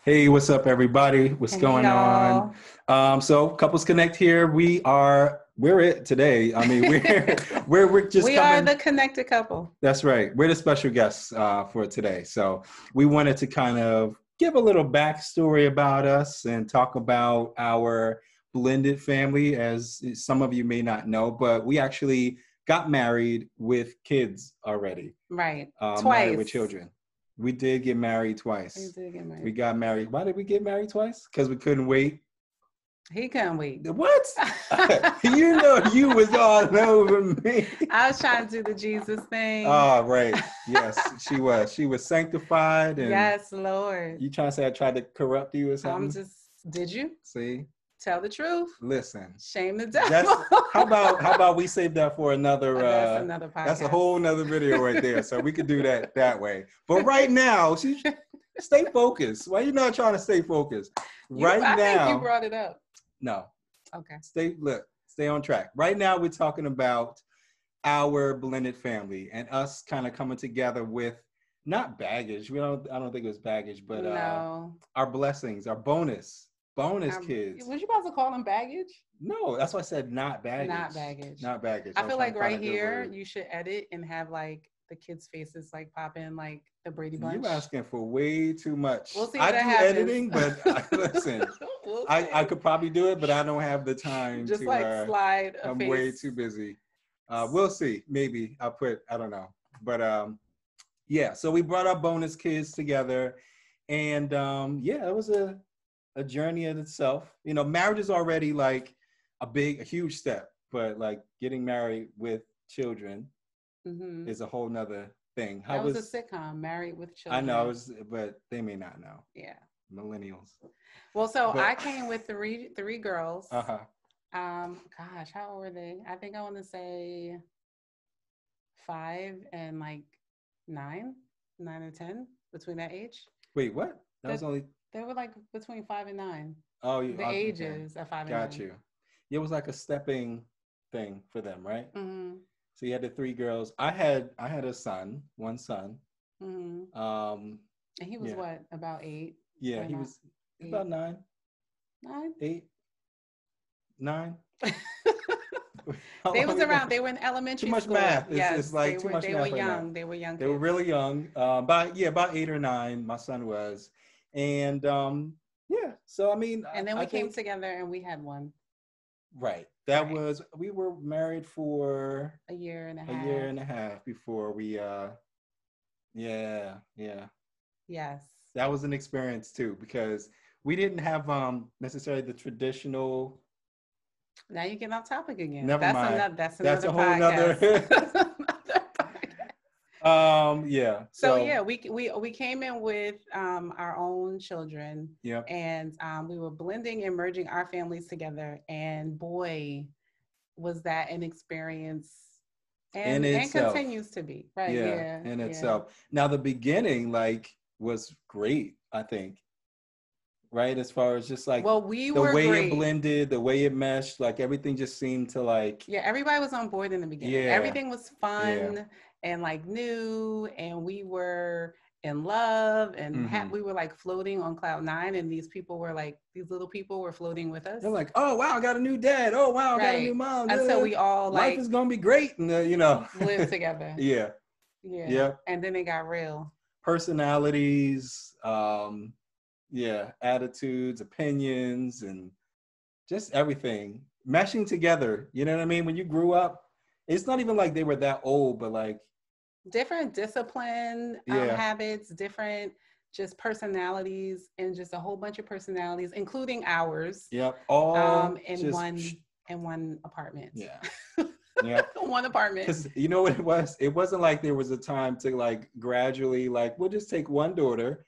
Hey, what's up, everybody? What's Hey going on? y'all. So Couples Connect here. We're it today. I mean, we're just We are coming. the connected couple. That's right. We're the special guests for today. So we wanted to kind of give a little backstory about us and talk about our blended family, as some of you may not know, but we actually got married with kids already, Right. married with Twice. children. We did get married We twice. did get We married. got married. Why did we get married twice? Because we couldn't wait. He couldn't wait. What? You know, you was all over me. I was trying to do the Jesus thing. Oh, right. Yes, she was. She was sanctified, and Yes, Lord. you trying to say I tried to corrupt you or I'm something? just, did you See, tell the truth? listen. Shame the That's devil. how about we save that for another That's another that's a podcast. whole nother video right there. So we could do that way. But right now, stay focused. Why you not trying to stay focused? Right I think you now, brought it up. no. Okay. Stay on track. Right now we're talking about our blended family and us kind of coming together with not baggage. I don't think it was baggage, but No. our blessings, our bonus kids. Was you about to call them baggage? No, that's why I said not Not baggage. baggage. Not baggage. I I was feel trying like to find right a good here word. you should edit and have like the kids' faces like pop in like the Brady You Bunch. asking for way too much. We'll see if I that do happens. editing, but listen, We'll I see. could probably do it, but I don't have the time Just to. like slide a I'm way face. too busy. We'll see. Maybe I don't know. But yeah, so we brought our bonus kids together, and yeah, it was a journey in itself. You know, marriage is already like a huge step, but like getting married with children is a whole nother thing. How That was a was sitcom, Married with I know, Children. but they may not know. Yeah. Millennials. Well, so But I came with three girls. uh-huh. Gosh, how old were they? I think I want to say 5 and like 9, 9 or 10, between that age. Wait, what? That was That only they were like between 5 and 9. oh you The okay. ages of five and Got nine. you. It was like a stepping thing for them, right? Mm-hmm. So you had the three girls. I had a son, one son. Mm-hmm. Um, And he was yeah, what, about 8 yeah. or He not? was about 8, nine, 9. 8, 9. How They long was we been? around. They were in Too elementary much school. math. It's Yes, like too much they were math right now. young. They were young They were kids. really young. About 8 or 9. My son was, and yeah. So I mean, And then I we came think together and we had one. right. That Right. was we were married for A year and a a year half. and a half before we yeah. Yes. That was an experience too because we didn't have necessarily the traditional. Now you get off topic again. Never mind. That's That's another a whole podcast. nother. Another podcast. Yeah. So So yeah, we came in with our own children, yep. and we were blending and merging our families together. And boy, was that an experience, In and itself. continues to be. Right? Yeah, Yeah, in yeah. itself. Now the beginning like was great, I think. Right? As far as just like Well, we the were way it great. blended, the way it meshed, like everything just seemed to like Yeah, everybody was on board in the beginning. yeah, Everything was yeah. fun and like new, and we were in love and Mm-hmm. we were like floating on cloud nine, and these little people were floating with us. They're like, oh wow, I got a new dad. Oh wow, I got a new Right. mom. Until we all Life like is gonna be great. And lived together. yeah, Yeah. yeah. And then it got real. Personalities, yeah, attitudes, opinions, and just everything meshing together. You know what I mean? When you grew up, it's not even like they were that old, but like, Different discipline yeah, habits, different just personalities, and just a whole bunch of personalities, including ours, yep, all in just, one apartment. yeah, yep. One apartment. Because you know what it was? It wasn't like there was a time to like gradually, like, we'll just take one daughter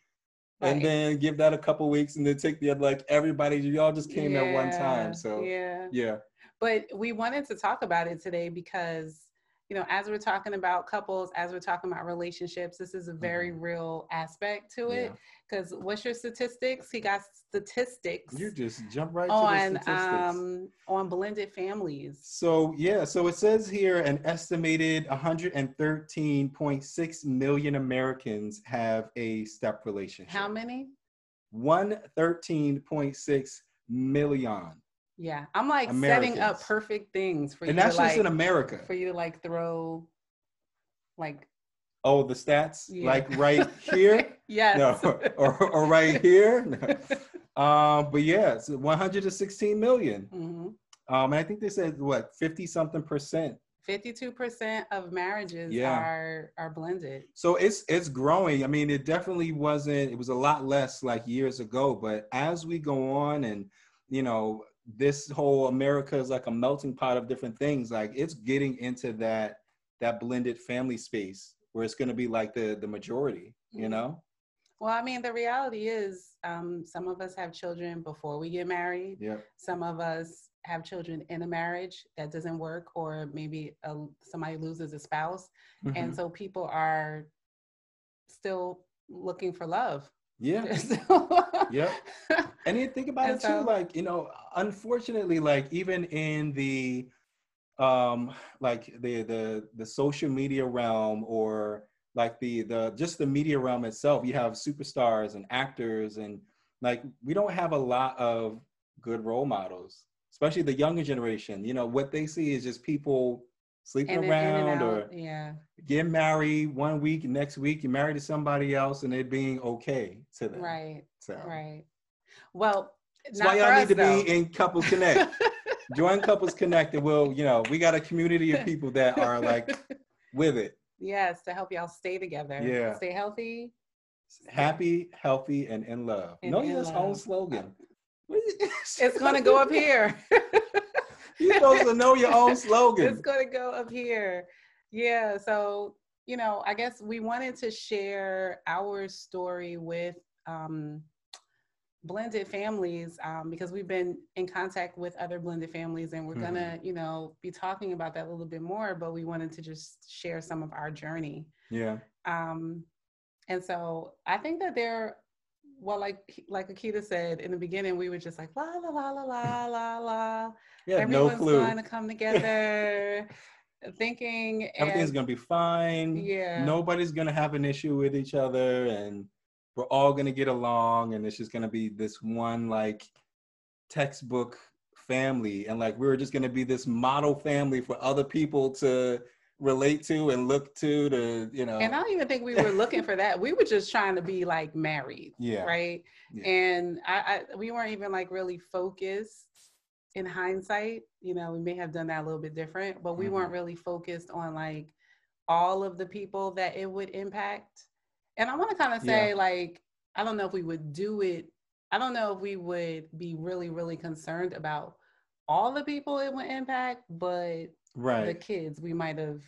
and Right. then give that a couple weeks and then take the other, like everybody, you all just came at one time. Yeah. So, Yeah. yeah. But we wanted to talk about it today because, as we're talking about couples, as we're talking about relationships, this is a very Mm-hmm. real aspect to Yeah. it. Because what's your statistics? He got statistics You just jump right to the on statistics. blended families. So yeah, so it says here an estimated 113.6 million Americans have a step How relationship. many? 113.6 million Yeah. I'm like setting up Americans. perfect things for And you to that's just in like, America. for you to like throw like, Oh, the stats? yeah. Like right here? Yes. No, or right here? No. But yeah, it's 116 million. Mm-hmm. And I think they said what, 50 something percent. 52% of marriages Yeah. are blended. So it's growing. I mean, it definitely wasn't, it was a lot less like years ago, but as we go on and, you know, this whole America is like a melting pot of different things, like it's getting into that blended family space where it's going to be like the majority, you know? Well, I mean, the reality is some of us have children before we get married. Yeah. Some of us have children in a marriage that doesn't work, or maybe somebody loses a spouse. Mm-hmm. And so people are still looking for love. Yeah. Yep. And you think about it too, like, you know, unfortunately, like even in the like the social media realm, or like the just the media realm itself, you have superstars and actors, and like we don't have a lot of good role models, especially the younger generation. You know, what they see is just people sleeping around or getting married one week, next week you're married to somebody else, and it being okay to them. Right. So right. Well, that's why y'all need to be in Couples Connect. Join Couples Connect, and we'll, you know, we got a community of people that are like with it. Yes, to help y'all stay together. Yeah. Stay healthy. Happy, healthy, and in love. Know your own slogan. It's going to go up here. You're supposed to know your own slogan. It's going to go up here. Yeah. So, you know, I guess we wanted to share our story with blended families because we've been in contact with other blended families, and we're gonna, you know, be talking about that a little bit more, but we wanted to just share some of our journey. Yeah. And so I think that well, like Akita said in the beginning, we were just like, la, la, la, la, la, la, la. Yeah, everyone's no clue. going to come together thinking everything's going to be fine. Yeah. Nobody's going to have an issue with each other, and we're all going to get along, and it's just going to be this one like textbook family, and like we were just going to be this model family for other people to relate to and look to, you know. And I don't even think we were looking for that. We were just trying to be like married. Yeah. Right. Yeah. And we weren't even like really focused in hindsight. You know, we may have done that a little bit different, but we weren't really focused on like all of the people that it would impact. And I want to kind of say, like, I don't know if we would do it. I don't know if we would be really, really concerned about all the people it would impact, but the kids, we might have,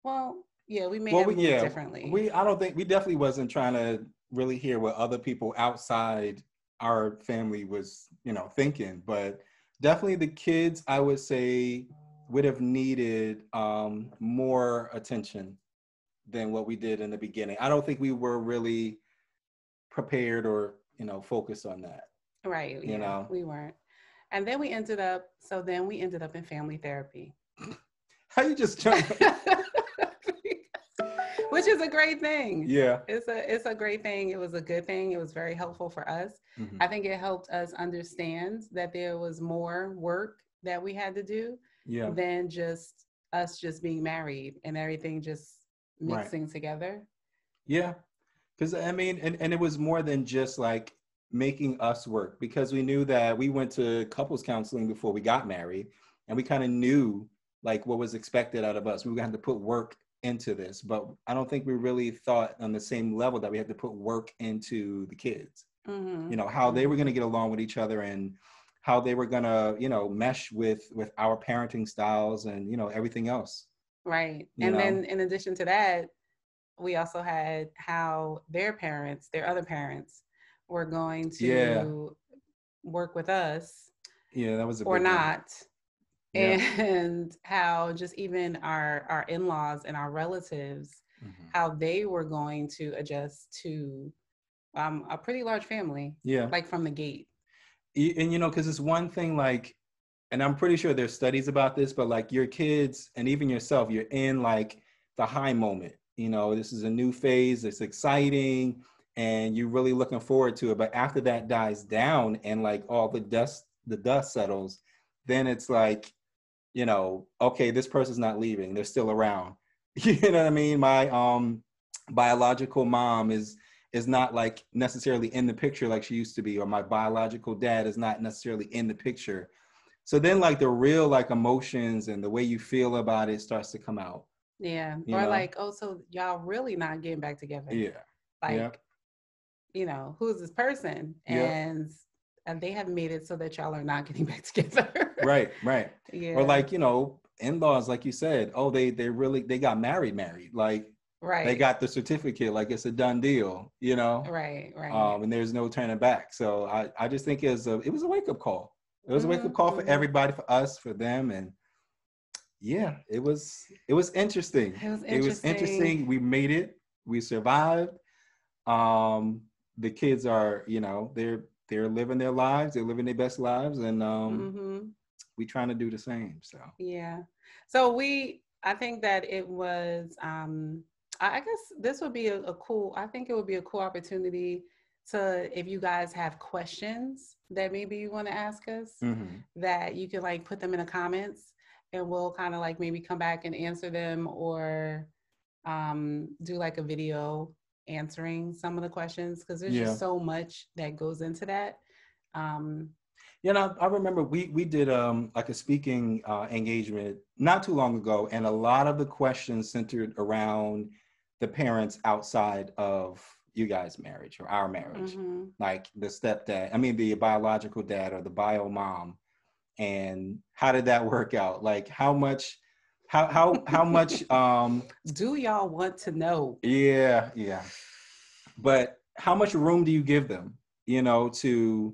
we may have moved differently. I don't think, we definitely wasn't trying to really hear what other people outside our family was, you know, thinking, but definitely the kids, I would say, would have needed more attention than what we did in the beginning. I don't think we were really prepared or, you know, focused on that. Right. You know, we weren't. And then we ended up in family therapy. How you just jump? Which is a great thing. Yeah. It's a great thing. It was a good thing. It was very helpful for us. I think it helped us understand that there was more work that we had to do than just us just being married and everything just mixing together. Yeah. Because I mean, and it was more than just like making us work, because we knew that we went to couples counseling before we got married, and we kind of knew like what was expected out of us. We were going to have to put work into this, but I don't think we really thought on the same level that we had to put work into the kids. You know, how they were going to get along with each other, and how they were going to, you know, mesh with our parenting styles and, you know, everything else. Right. Then in addition to that, we also had how their other parents were going to work with us. Yeah, that was a big or not. Yeah. And how just even our in-laws and our relatives, how they were going to adjust to a pretty large family. Yeah. Like from the gate. And, you know, because it's one thing like, and I'm pretty sure there's studies about this, but like your kids and even yourself, you're in like the high moment. You know, this is a new phase. It's exciting. and you're really looking forward to it. But after that dies down and like all the dust settles, then it's like, okay, this person's not leaving. They're still around. You know what I mean? My biological mom is not like necessarily in the picture like she used to be, or my biological dad is not necessarily in the picture. So then like the real like emotions and the way you feel about it starts to come out. Yeah. Or like, oh, so y'all really not getting back together. Yeah. Like, who's this person? Yeah. And they have made it so that y'all are not getting back together. Right. Yeah. Or like, in-laws, like you said, oh, they got married. Like they got the certificate, like it's a done deal, Right. And there's no turning back. So I just think it was a wake-up call. It was a wake-up call for everybody, for us, for them. And yeah, it was interesting. It was interesting. We made it. We survived. The kids are, they're living their lives. They're living their best lives. And we trying to do the same. So yeah. So I think that it was I guess this would be I think it would be a cool opportunity to, if you guys have questions that maybe you want to ask us, that you can like put them in the comments, and we'll kind of like maybe come back and answer them, or do like a video answering some of the questions, because there's just so much that goes into that. I remember we did like a speaking engagement not too long ago, and a lot of the questions centered around the parents outside of you guys' marriage or our marriage, like the stepdad, the biological dad or the bio mom, and how did that work out? Like how much do y'all want to know? Yeah. But how much room do you give them, to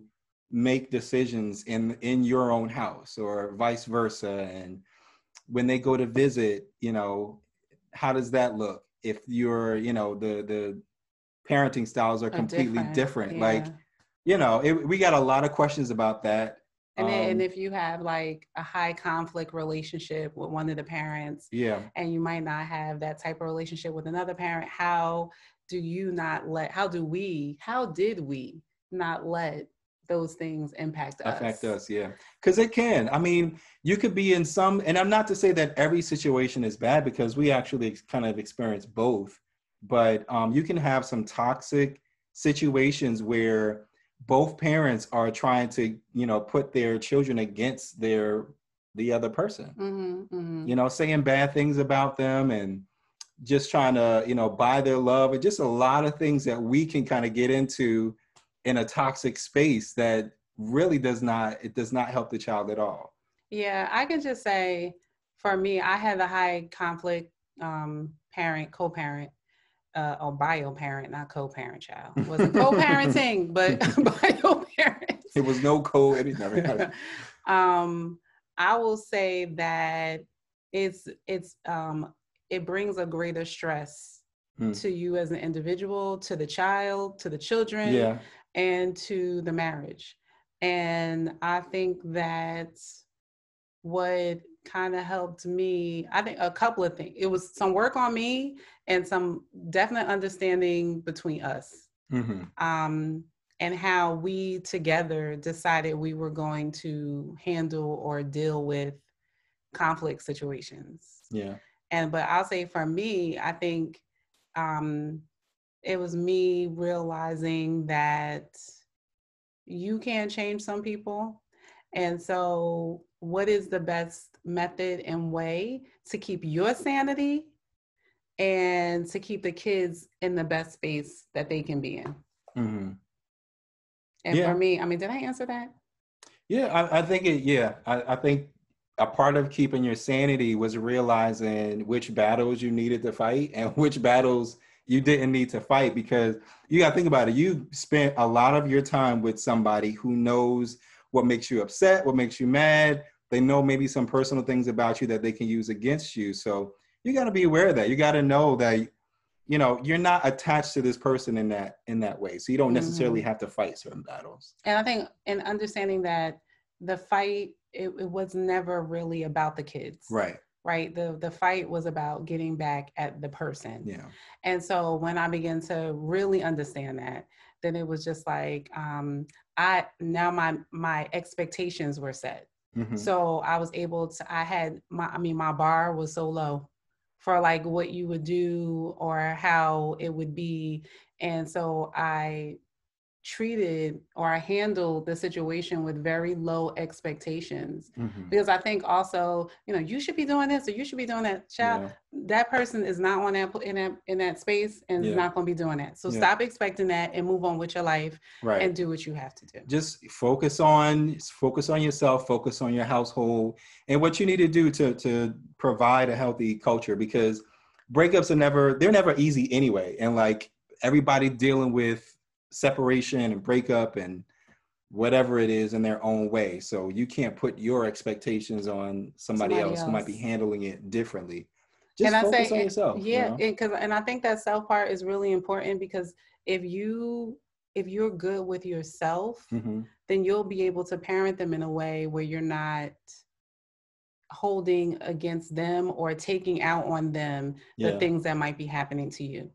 make decisions in your own house, or vice versa? And when they go to visit, how does that look if you're, the parenting styles are completely different? Yeah. Like, we got a lot of questions about that. And if you have like a high conflict relationship with one of the parents, and you might not have that type of relationship with another parent, how did we not let those things affect us? Yeah, because it can. You could be in some, and I'm not to say that every situation is bad, because we actually kind of experience both, but you can have some toxic situations where both parents are trying to, put their children against the other person, saying bad things about them, and just trying to, buy their love, and just a lot of things that we can kind of get into in a toxic space that really does not help the child at all. Yeah, I can just say, for me, I had a high conflict co-parent, or bio-parent, not co-parent, child. It wasn't co-parenting, but bio-parent. It was no co-anything. I will say that it brings a greater stress to you as an individual, to the child, to the children, and to the marriage. And I think that what kind of helped me, I think a couple of things. It was some work on me and some definite understanding between us. And how we together decided we were going to handle or deal with conflict situations. Yeah. But I'll say for me, I think it was me realizing that you can change some people. And so what is the best method and way to keep your sanity and to keep the kids in the best space that they can be in? And for me, did I answer that? Yeah, I think I think a part of keeping your sanity was realizing which battles you needed to fight and which battles you didn't need to fight, because you got to think about it. You spent a lot of your time with somebody who knows what makes you upset, what makes you mad. They know maybe some personal things about you that they can use against you. So you got to be aware of that. You got to know that, you're not attached to this person in that way. So you don't necessarily have to fight certain battles. And I think in understanding that the fight, it was never really about the kids. Right. right? The fight was about getting back at the person. Yeah. And so when I began to really understand that, then it was just like, I now my expectations were set. Mm-hmm. So I was able to, I had my, I mean, my bar was so low for like what you would do or how it would be. And so I treated or I handled the situation with very low expectations. Mm-hmm. Because I think also, you should be doing this or you should be doing that. Child, Yeah. that person is not on that in that space and is Yeah. not going to be doing that. So Yeah. stop expecting that and move on with your life Right. and do what you have to do. Just focus on yourself, focus on your household and what you need to do to provide a healthy culture, because breakups they're never easy anyway. And like everybody dealing with separation and breakup and whatever it is in their own way. So you can't put your expectations on somebody else who might be handling it differently. Just focus on yourself. Yeah, and I think that self part is really important, because if you're good with yourself, mm-hmm. then you'll be able to parent them in a way where you're not holding against them or taking out on them the things that might be happening to you.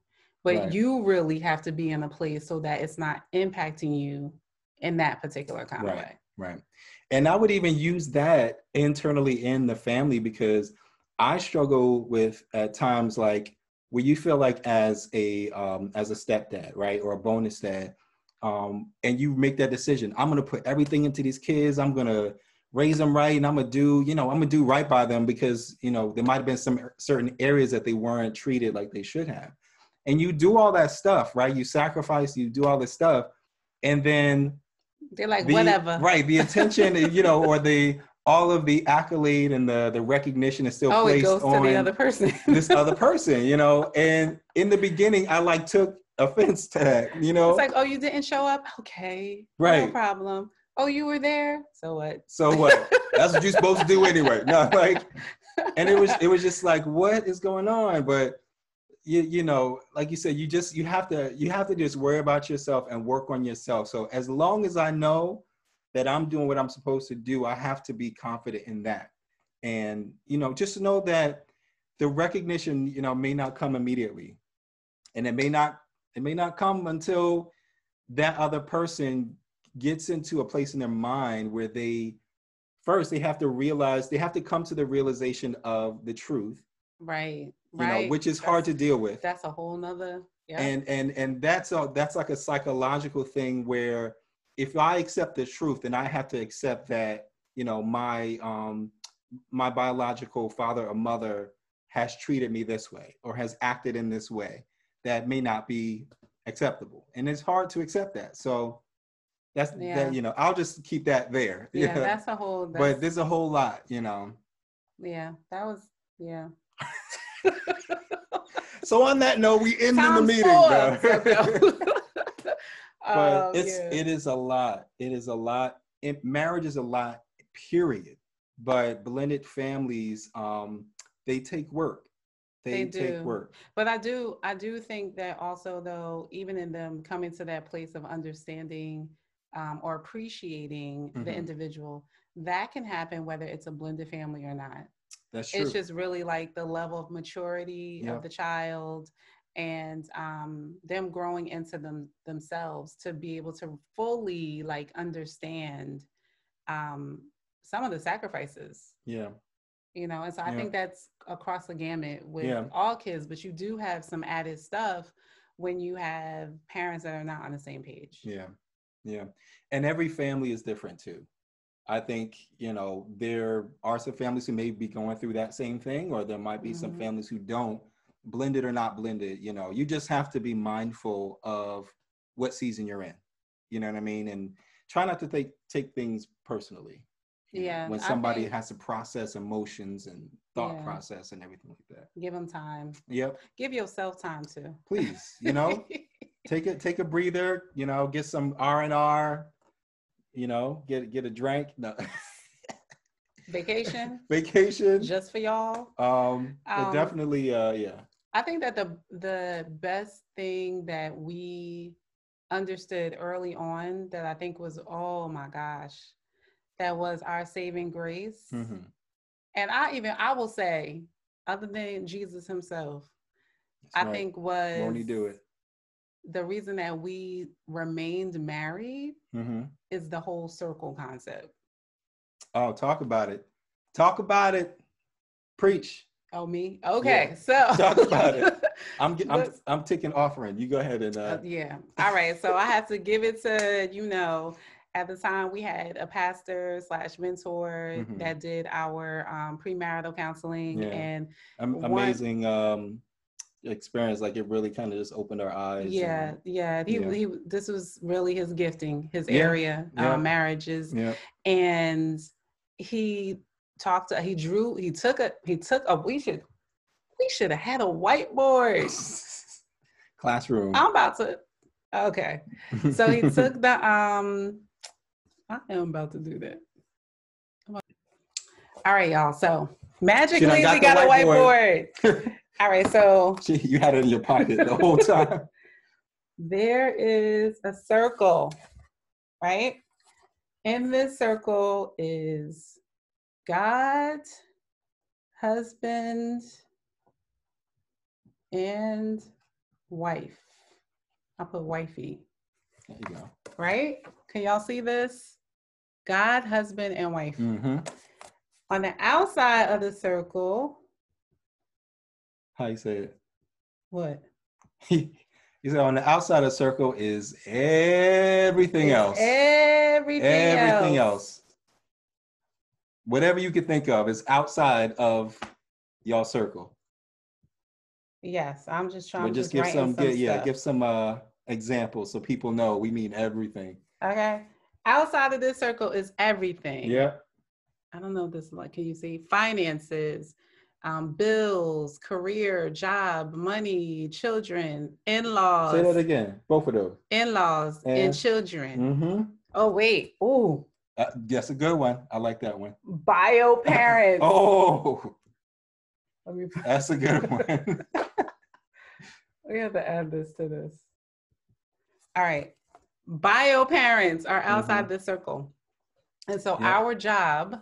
But you really have to be in a place so that it's not impacting you in that particular kind of way. Right. And I would even use that internally in the family, because I struggle with at times like where you feel like as a stepdad, right, or a bonus dad, and you make that decision. I'm gonna put everything into these kids. I'm gonna raise them right, and I'm gonna do right by them, because there might have been some certain areas that they weren't treated like they should have. And you do all that stuff, right? You sacrifice, you do all this stuff, and then they're like, whatever. Right. The attention, or all of the accolade and the recognition is still placed it goes on to the other person. this other person, and in the beginning I took offense to that, It's like, oh, you didn't show up? Okay. Right. No problem. Oh, you were there? So what? So what? That's what you're supposed to do anyway. No, and it was just like, what is going on? But like you said, you have to just worry about yourself and work on yourself. So as long as I know that I'm doing what I'm supposed to do, I have to be confident in that. And, just to know that the recognition, may not come immediately, and it may not come until that other person gets into a place in their mind where they have to come to the realization of the truth. Right. Which is hard to deal with. That's a whole nother. Yeah. And that's like a psychological thing where if I accept the truth, then I have to accept that, my biological father or mother has treated me this way or has acted in this way that may not be acceptable. And it's hard to accept that. So that, I'll just keep that there. Yeah, that's a whole. But there's a whole lot, Yeah, that was, yeah. So on that note, we end the meeting. But it is a lot. It is a lot. Marriage is a lot, period. But blended families, they take work. They take work. But I do think that also, though, even in them coming to that place of understanding or appreciating the individual, that can happen whether it's a blended family or not. That's true. It's just really like the level of maturity of the child and them growing into themselves to be able to fully like understand some of the sacrifices. Yeah. And so I think that's across the gamut with all kids, but you do have some added stuff when you have parents that are not on the same page. Yeah. Yeah. And every family is different too. I think, there are some families who may be going through that same thing, or there might be some families who don't, blended or not blended. You just have to be mindful of what season you're in. You know what I mean? And try not to take things personally. When somebody has to process emotions and thought process and everything like that. Give them time. Yep. Give yourself time too. Please, take a breather, get some R&R. Get a drink. No. Vacation just for y'all. But definitely, yeah. I think that the best thing that we understood early on that I think was, oh my gosh, that was our saving grace. And I will say, other than Jesus himself, That's I right. think was Won't he do it? the reason that we remained married Mm-hmm. is the whole circle concept. Oh, talk about it. Talk about it. Preach. Oh, me? Okay, Yeah. so Talk about it. let's- I'm taking offering. You go ahead and yeah. All right. So I have to give it to, at the time we had a pastor / mentor mhm. that did our premarital counseling, Yeah. and Amazing experience. Like it really kind of just opened our eyes. yeah, yeah. Yeah. He this was really his gifting, his Yeah. area, Yeah. marriages, Yeah. and he took a we should have had a whiteboard. Classroom. I'm about to. Okay. So he took the I am about to do that. All right, y'all. So magically we got a whiteboard. All right, so You had it in your pocket the whole time. there is a circle, right? In this circle is God, husband, and wife. I put wifey. There you go. Right? Can y'all see this? God, husband, and wife. Mm-hmm. On the outside of the circle, How you say it? what? He said on the outside of the circle is everything else. Everything else. Whatever you could think of is outside of your circle. Yes, I'm just trying But to give some stuff. give some examples so people know we mean everything. Okay. Outside of this circle is everything. Yeah. I don't know this, like, can you see? Finances, bills, career, job, money, children, in-laws. Say that again. Both of those. In-laws and children. Mm-hmm. Oh, wait. Ooh. That's a good one. I like that one. Bio parents. Oh, that's a good one. We have to add this to this. All right. Bio parents are outside the circle. And so our job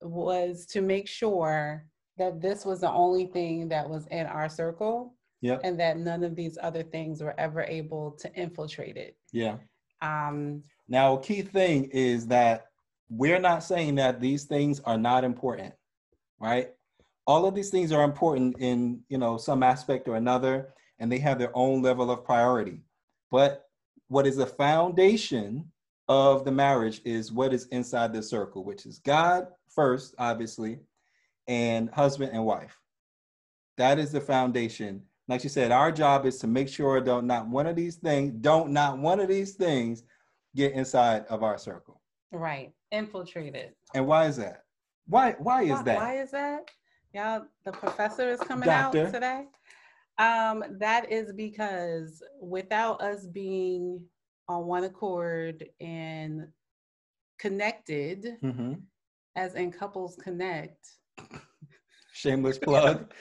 was to make sure that this was the only thing that was in our circle. Yep. And that none of these other things were ever able to infiltrate it. Yeah. Now, a key thing is that we're not saying that these things are not important, right? All of these things are important in, some aspect or another, and they have their own level of priority. But what is the foundation of the marriage is what is inside the circle, which is God first, obviously, and husband and wife. That is the foundation. Like you said, our job is to make sure not one of these things get inside of our circle. Right. Infiltrated. And why is that? Why is that? Why is that? Y'all, the professor is coming Doctor. out today. That is because without us being on one accord and connected, as in couples connect. Shameless plug.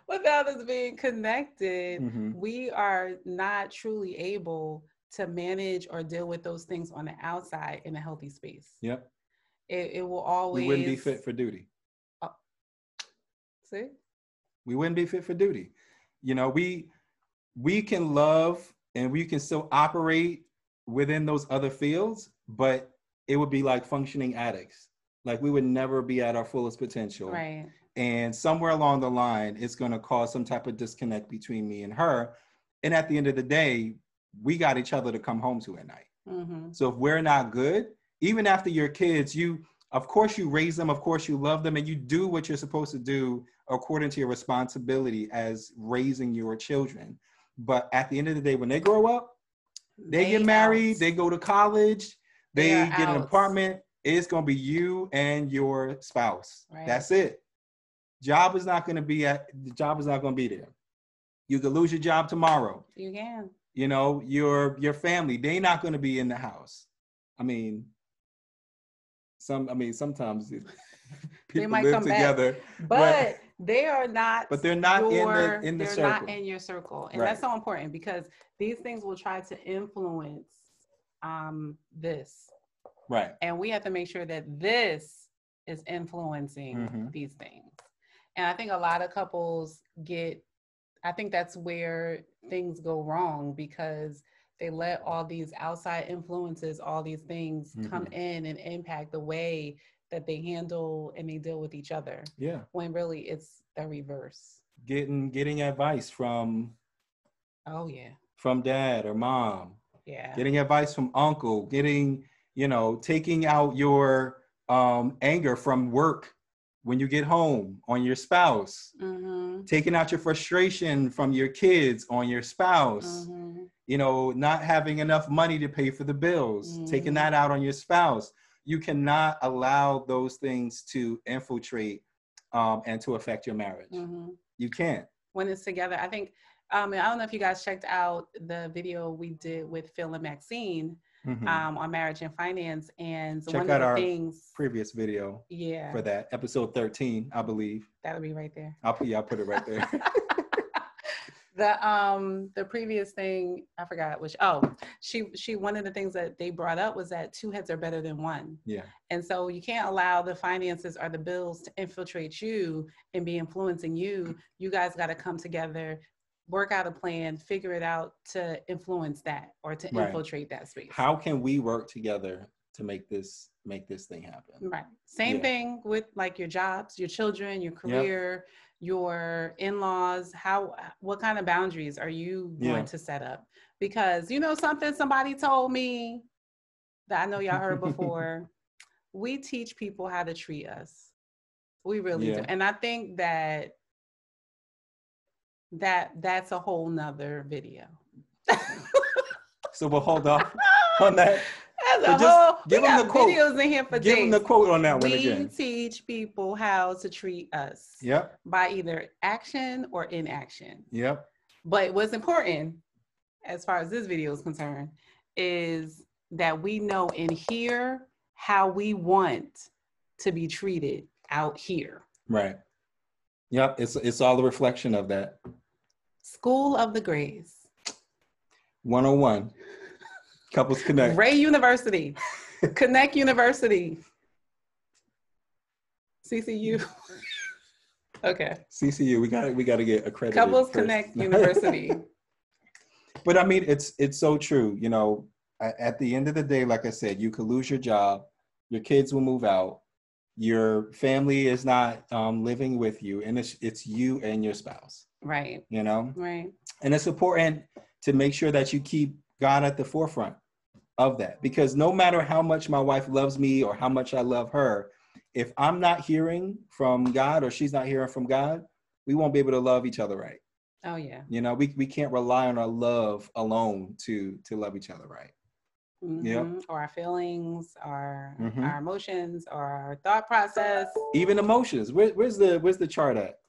Without us being connected, we are not truly able to manage or deal with those things on the outside in a healthy space. Yep. It will always. We wouldn't be fit for duty. See? We wouldn't be fit for duty. We can love and we can still operate within those other fields, but it would be like functioning addicts. Like we would never be at our fullest potential. Right. And somewhere along the line, it's going to cause some type of disconnect between me and her. And at the end of the day, we got each other to come home to at night. So if we're not good, even after your kids, of course you raise them, of course you love them, and you do what you're supposed to do according to your responsibility as raising your children. But at the end of the day, when they grow up, they get married, they go to college, they get an apartment, it's going to be you and your spouse. Right. That's it. Job is not going to be there. You could lose your job tomorrow. You can. Your family, they're not going to be in the house. Sometimes people might live together, but they are not. But they're not in the circle. They're not in your circle, and that's so important because these things will try to influence this. Right. And we have to make sure that this is influencing Mm-hmm. these things. And I think a lot of couples I think that's where things go wrong, because they let all these outside influences, all these things come in and impact the way that they handle and they deal with each other. Yeah. When really it's the reverse. Getting advice from dad or mom. Yeah. Getting advice from uncle, taking out your anger from work when you get home on your spouse, taking out your frustration from your kids on your spouse, not having enough money to pay for the bills, taking that out on your spouse. You cannot allow those things to infiltrate and to affect your marriage. You can't. When it's together, I think, I don't know if you guys checked out the video we did with Phil and Maxine on marriage and finance. And check one out of the our things, previous video for that, episode 13, I believe. That'll be right there. I'll put it right there. The previous thing, I forgot which, she one of the things that they brought up was that two heads are better than one. Yeah. And so you can't allow the finances or the bills to infiltrate you and be influencing you. You guys got to come together, work out a plan, figure it out to influence that or to infiltrate that space. How can we work together to make this thing happen? Right. Same thing with like your jobs, your children, your career, your in-laws. What kind of boundaries are you going to set up? Because somebody told me that I know y'all heard before. We teach people how to treat us. We really do. And I think that's a whole nother video. So we'll hold off on that. Give them the quote. Videos in here for Give them the quote on that one again. We teach people how to treat us. Yep. By either action or inaction. Yep. But what's important, as far as this video is concerned, is that we know in here how we want to be treated out here. Right. Yep. It's all a reflection of that. School of the Grays. 101. Couples Connect. Ray University. Connect University. CCU. Okay. CCU. We got to get accredited. Couples first. Connect University. But I mean, it's so true. At the end of the day, like I said, you could lose your job, your kids will move out, your family is not living with you, and it's you and your spouse. Right. Right. And it's important to make sure that you keep God at the forefront of that, because no matter how much my wife loves me or how much I love her, if I'm not hearing from God or she's not hearing from God, we won't be able to love each other right. Oh yeah. We can't rely on our love alone to love each other right. Yep. Or our feelings, our emotions, or our thought process. Even emotions. Where's the chart at?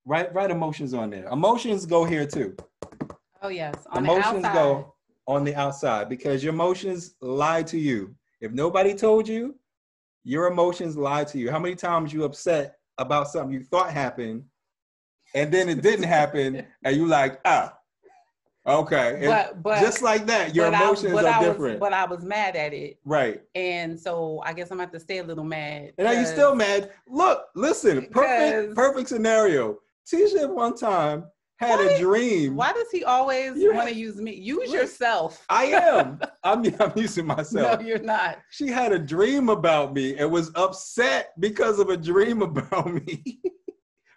Write emotions on there. Emotions go here too. Oh yes. Emotions go on the outside, because your emotions lie to you. If nobody told you, your emotions lie to you. How many times you upset about something you thought happened, and then it didn't happen, and you like, okay. But just like that, your emotions are different. But I was mad at it. Right. And so I guess I'm going to have to stay a little mad. And are you still mad? Look, listen, perfect scenario. Tisha one time had a dream. Why does he always want to use me? Use yourself. I am. I'm using myself. No, you're not. She had a dream about me and was upset because of a dream about me.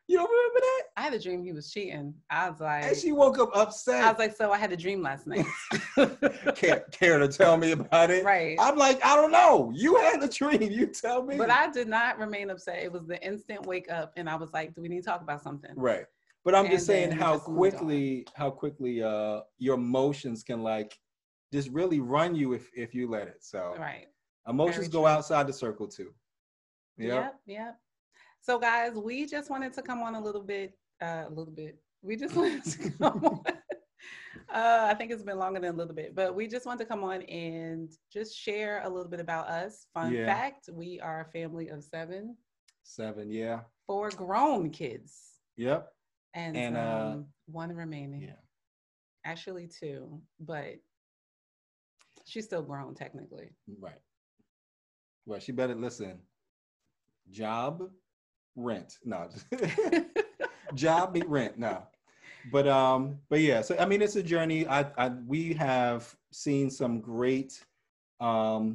You don't remember that? I had a dream he was cheating. I was like... And she woke up upset. I was like, so I had a dream last night. Care to tell me about it? Right. I'm like, I don't know. You had a dream. You tell me. But I did not remain upset. It was the instant wake up, and I was like, do we need to talk about something? Right. But I'm just saying how quickly your emotions can just really run you if you let it. So right. Emotions go outside the circle too. Yep. So guys, we just wanted to come on a little bit. We just wanted to come on. I think it's been longer than a little bit, but we just wanted to come on and just share a little bit about us. Fun fact, we are a family of 7. 7, yeah. 4 grown kids. Yep. And 1 remaining. Yeah. Actually 2, but she's still grown technically. Right. Well, she better listen. Job, rent. No. Job meet rent. No. But yeah, so I mean it's a journey. We have seen some great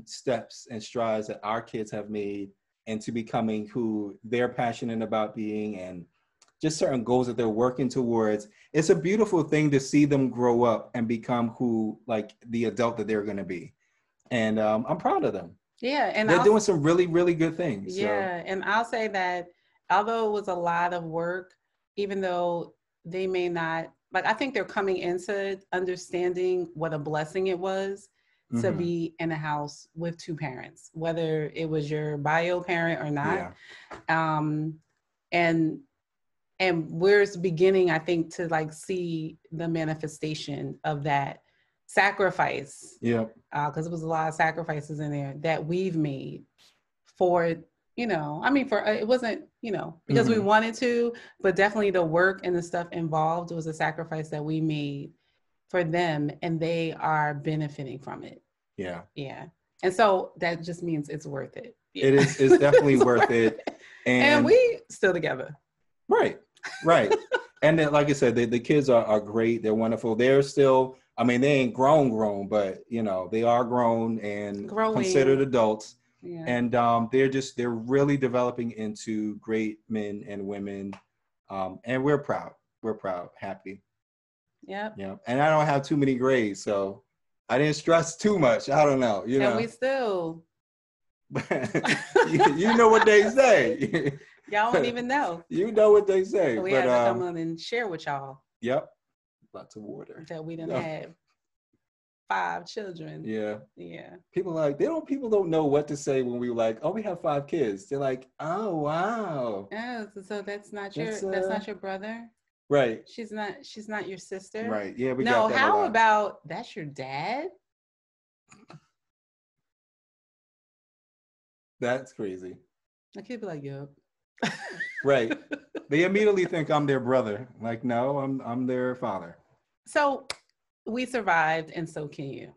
steps and strides that our kids have made into becoming who they're passionate about being, and just certain goals that they're working towards. It's a beautiful thing to see them grow up and become who, like, the adult that they're going to be. And I'm proud of them. Yeah, and they're doing some really, really good things. Yeah, so. And I'll say that although it was a lot of work, even though they may not, like, I think they're coming into understanding what a blessing it was to be in a house with two parents, whether it was your bio parent or not. Yeah. And we're beginning, I think, to like see the manifestation of that sacrifice. Yeah. Because it was a lot of sacrifices in there that we've made for, you know, I mean, for it wasn't, you know, because we wanted to, but definitely the work and the stuff involved was a sacrifice that we made for them, and they are benefiting from it. Yeah. Yeah. And so that just means it's worth it. Yeah. It is. It's definitely worth it. And we still together. Right. Right. And then, like I said, the kids are great. They're wonderful. They're still, I mean, they ain't grown, but, you know, they are grown and considered adults. Yeah. And they're really developing into great men and women. And we're proud. We're proud, happy. Yep. Yeah. And I don't have too many grades, so I didn't stress too much. I don't know. You know. And we still. you know what they say. Y'all don't even know. You know what they say. So we have to come on and share with y'all. Yep. Lots of water. That we didn't have 5 children. Yeah. Yeah. People don't know what to say when we were like, oh, we have 5 kids. They're like, oh, wow. Oh, so that's not your brother? Right. She's not your sister? Right. Yeah. No, how about that's your dad? That's crazy. I could be like, yep. Right. They immediately think I'm their brother. Like, no, I'm their father. So we survived, and so can you.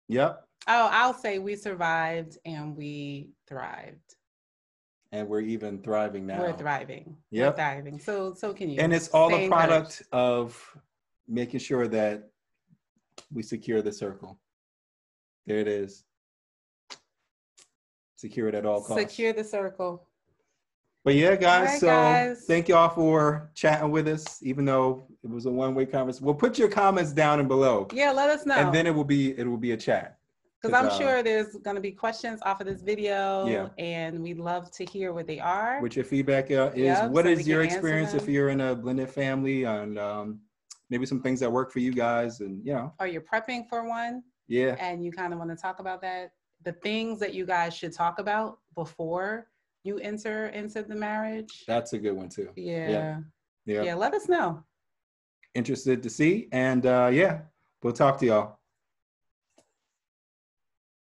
Yep. Oh, I'll say we survived and we thrived. And we're even thriving now. We're thriving. Yep. We're thriving. So can you. And it's all a product of making sure that we secure the circle. There it is. Secure it at all costs. Secure the circle. But yeah, guys, thank y'all for chatting with us, even though it was a one-way conversation. Well, put your comments down and below. Yeah, let us know. And then it will be a chat. Because I'm sure there's going to be questions off of this video. Yeah. And we'd love to hear what they are. What your feedback is. Yep, what is your experience if you're in a blended family, and maybe some things that work for you guys, and you know. Or you're prepping for one. Yeah. And you kind of want to talk about that. The things that you guys should talk about before you enter into the marriage. That's a good one too. Yeah. Yeah. Let us know. Interested to see. And yeah, we'll talk to y'all.